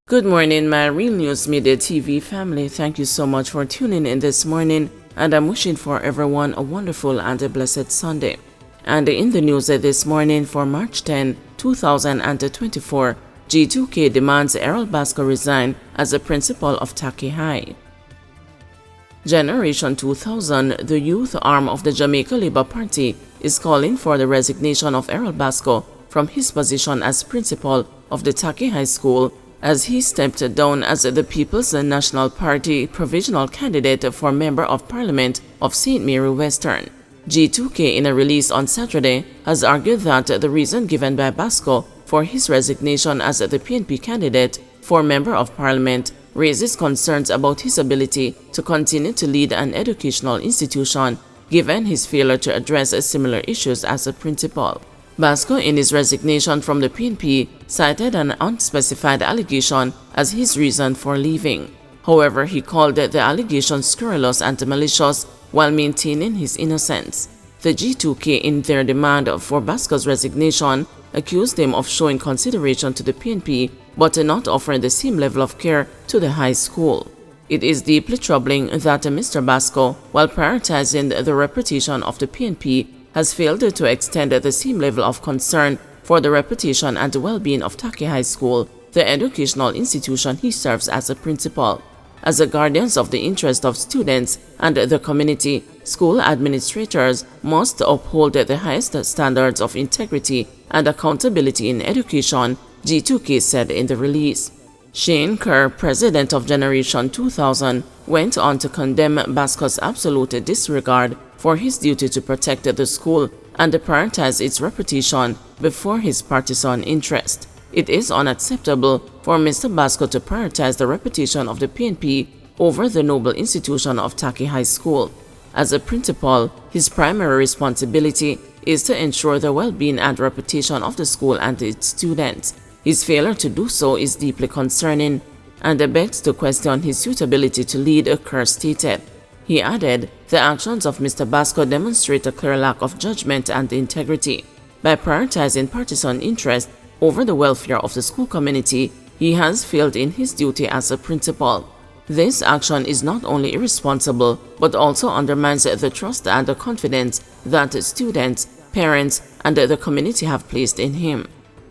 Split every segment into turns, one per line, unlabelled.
Good morning, my Real News Midday TV family. Thank you so much for tuning in this morning, and I'm wishing for everyone a wonderful and a blessed Sunday. And in the news this morning for March 10, 2024, G2K demands Errol Basco resign as the principal of Taki High. Generation 2000, the youth arm of the Jamaica Labour Party, is calling for the resignation of Errol Basco from his position as principal of the Taki High School, as he stepped down as the People's National Party provisional candidate for Member of Parliament of St. Mary Western. G2K, in a release on Saturday, has argued that the reason given by Basco for his resignation as the PNP candidate for Member of Parliament raises concerns about his ability to continue to lead an educational institution, given his failure to address similar issues as a principal. Basco, in his resignation from the PNP, cited an unspecified allegation as his reason for leaving. However, he called the allegation scurrilous and malicious while maintaining his innocence. The G2K, in their demand for Basco's resignation, accused him of showing consideration to the PNP but not offering the same level of care to the high school. It is deeply troubling that Mr. Basco, while prioritizing the reputation of the PNP, has failed to extend the same level of concern for the reputation and well-being of Taki High School, the educational institution he serves as a principal. As the guardians of the interest of students and the community, school administrators must uphold the highest standards of integrity and accountability in education, G2K said in the release. Shane Kerr, president of Generation 2000, went on to condemn Basco's absolute disregard for his duty to protect the school and prioritize its reputation before his partisan interest. It is unacceptable for Mr. Basco to prioritize the reputation of the PNP over the noble institution of Taki High School. As a principal, his primary responsibility is to ensure the well-being and reputation of the school and its students. His failure to do so is deeply concerning and begs to question his suitability to lead, Kerr stated. He added, the actions of Mr. Basco demonstrate a clear lack of judgment and integrity. By prioritizing partisan interest over the welfare of the school community, he has failed in his duty as a principal. This action is not only irresponsible, but also undermines the trust and the confidence that students, parents, and the community have placed in him.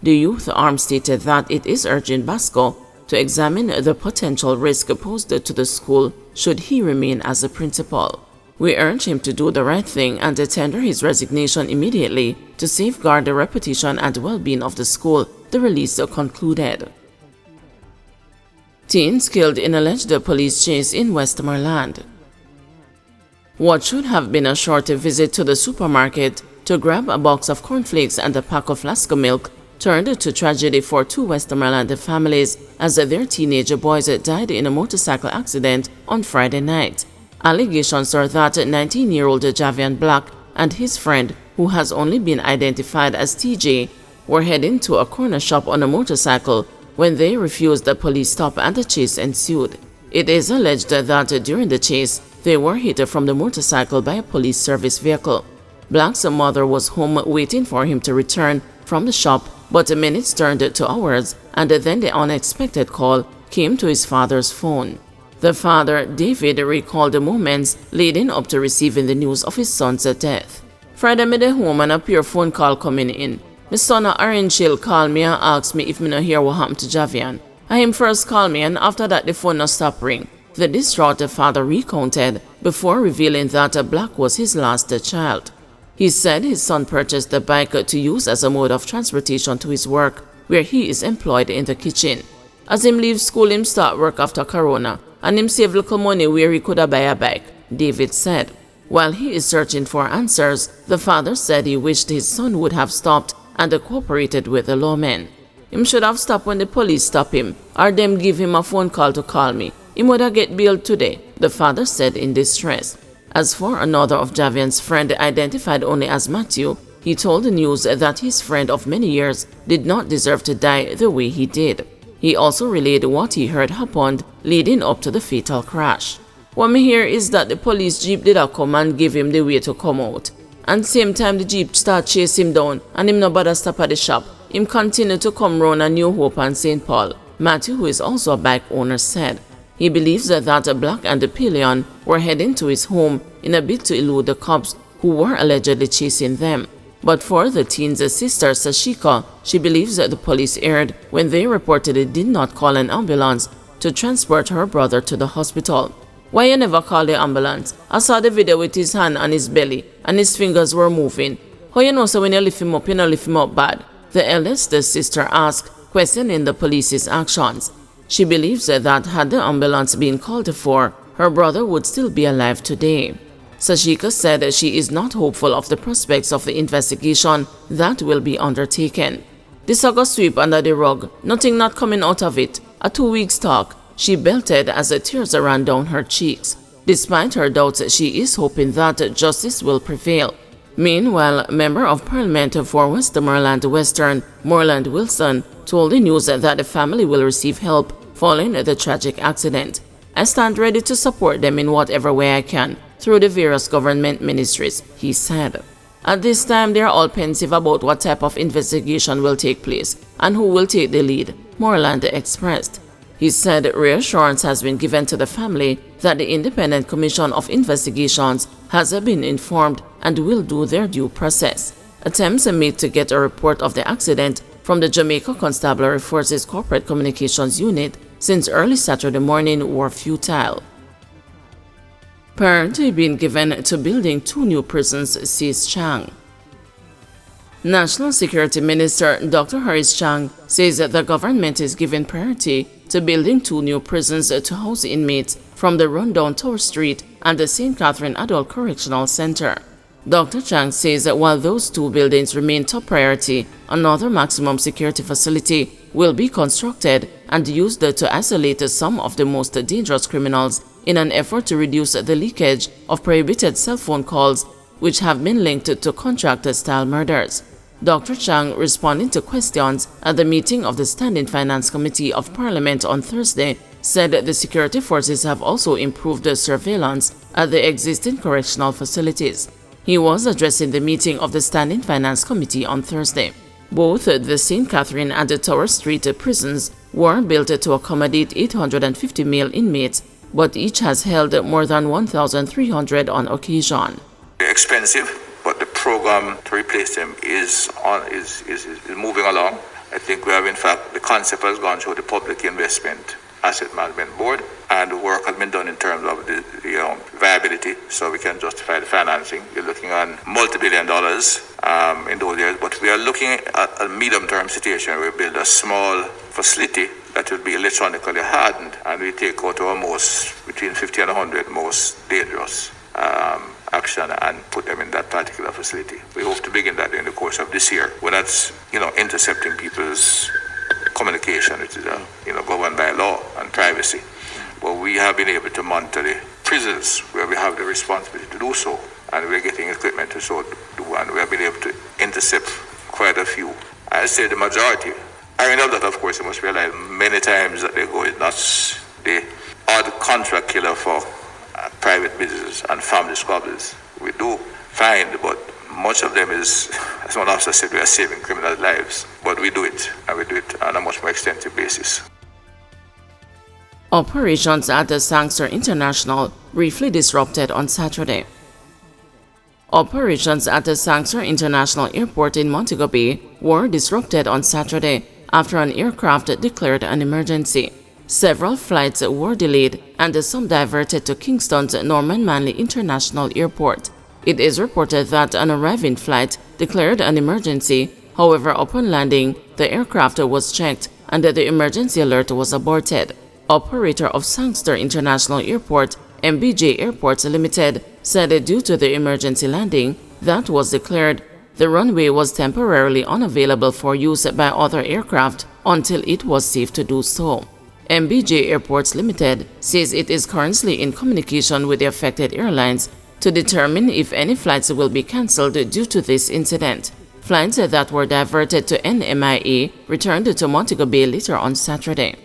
The youth arm stated that it is urging Basco to examine the potential risk posed to the school should he remain as a principal. We urge him to do the right thing and to tender his resignation immediately to safeguard the reputation and well-being of the school, the release concluded. Teens killed in alleged police chase in Westmore. What should have been a short visit to the supermarket to grab a box of cornflakes and a pack of flask milk turned to tragedy for two Westmoreland families as their teenage boys died in a motorcycle accident on Friday night. Allegations are that 19-year-old Javian Black and his friend, who has only been identified as TJ, were heading to a corner shop on a motorcycle when they refused the police stop and the chase ensued. It is alleged that during the chase, they were hit from the motorcycle by a police service vehicle. Black's mother was home waiting for him to return from the shop, but minutes turned to hours, and then the unexpected call came to his father's phone. The father, David, recalled the moments leading up to receiving the news of his son's death. Friday, me dey home and a pure phone call coming in. My son Orange Hill called me and asked me if me no hear what happened to Javian. And him first called me, and after that the phone no stop ring. The distraught father recounted before revealing that Black was his last child. He said his son purchased the bike to use as a mode of transportation to his work, where he is employed in the kitchen. As him leave school, him start work after Corona, and him save little money where he could buy a bike, David said. While he is searching for answers, the father said he wished his son would have stopped and cooperated with the lawmen. Him should have stopped when the police stop him, or them give him a phone call to call me. Him would have get bailed today, the father said in distress. As for another of Javian's friend, identified only as Matthew, he told the news that his friend of many years did not deserve to die the way he did. He also relayed what he heard happened leading up to the fatal crash. What me hear is that the police jeep did come and give him the way to come out. And same time the jeep start chase him down and him no bother stop at the shop. Him continue to come round a New Hope and St. Paul. Matthew, who is also a bike owner, said he believes that Black and the Pillion were heading to his home in a bid to elude the cops who were allegedly chasing them. But for the teen's sister, Sashika, she believes that the police erred when they reportedly did not call an ambulance to transport her brother to the hospital. "Why you never call the ambulance? I saw the video with his hand on his belly and his fingers were moving. How you know so when you lift him up, you don't lift him up bad?" The eldest sister asked, questioning the police's actions. She believes that had the ambulance been called for, her brother would still be alive today. Sashika said she is not hopeful of the prospects of the investigation that will be undertaken. "This will go sweep under the rug, nothing not coming out of it. A 2 weeks talk," she belted as the tears ran down her cheeks. Despite her doubts, she is hoping that justice will prevail. Meanwhile, Member of Parliament for Westmoreland Western, Moreland Wilson, told the news that the family will receive help following the tragic accident. "I stand ready to support them in whatever way I can through the various government ministries," he said. At this time, they are all pensive about what type of investigation will take place and who will take the lead, Moreland expressed. He said reassurance has been given to the family that the Independent Commission of Investigations has been informed and will do their due process. Attempts are made to get a report of the accident from the Jamaica Constabulary Force's Corporate Communications Unit since early Saturday morning were futile. Priority being given to building 2 new prisons, says Chang. National Security Minister Dr. Harris Chang says that the government is giving priority to building 2 new prisons to house inmates from the rundown Tower Street and the St. Catherine Adult Correctional Center. Dr. Chang says that while those 2 buildings remain top priority, another maximum security facility will be constructed and used to isolate some of the most dangerous criminals in an effort to reduce the leakage of prohibited cell phone calls which have been linked to contract-style murders. Dr. Chang, responding to questions at the meeting of the Standing Finance Committee of Parliament on Thursday, said the security forces have also improved the surveillance at the existing correctional facilities. He was addressing the meeting of the Standing Finance Committee on Thursday. Both the St. Catherine and the Tower Street prisons were built to accommodate 850 male inmates, but each has held more than 1,300 on occasion.
They're expensive, but the program to replace them is moving along. I think we have, in fact, the concept has gone through the Public Investment Asset Management Board, and the work has been done in terms of the viability, so we can justify the financing. You're looking at multi-billion dollars in those years, but we are looking at a medium-term situation where we build a small facility that will be electronically hardened, and we take out our most, between 50 and 100 most dangerous action and put them in that particular facility. We hope to begin that in the course of this year. When that's, intercepting people's communication, which is, governed by law and privacy. But we have been able to monitor the prisons where we have the responsibility to do so, and we're getting equipment to so do, and we have been able to intercept quite a few. I say the majority. I know that, of course, you must realize many times that they go is not the odd contract killer for private businesses and family squabbles. We do find, but much of them is, as one officer said, we are saving criminals' lives. But we do it, and we do it on a much more extensive basis.
Operations at the Sangster International briefly disrupted on Saturday. Operations at the Sangster International Airport in Montego Bay were disrupted on Saturday after an aircraft declared an emergency. Several flights were delayed and some diverted to Kingston's Norman Manley International Airport. It is reported that an arriving flight declared an emergency. However, upon landing, the aircraft was checked and the emergency alert was aborted. Operator of Sangster International Airport, MBJ Airports Limited, said due to the emergency landing that was declared, the runway was temporarily unavailable for use by other aircraft until it was safe to do so. MBJ Airports Limited says it is currently in communication with the affected airlines to determine if any flights will be cancelled due to this incident. Flights that were diverted to NMIA returned to Montego Bay later on Saturday.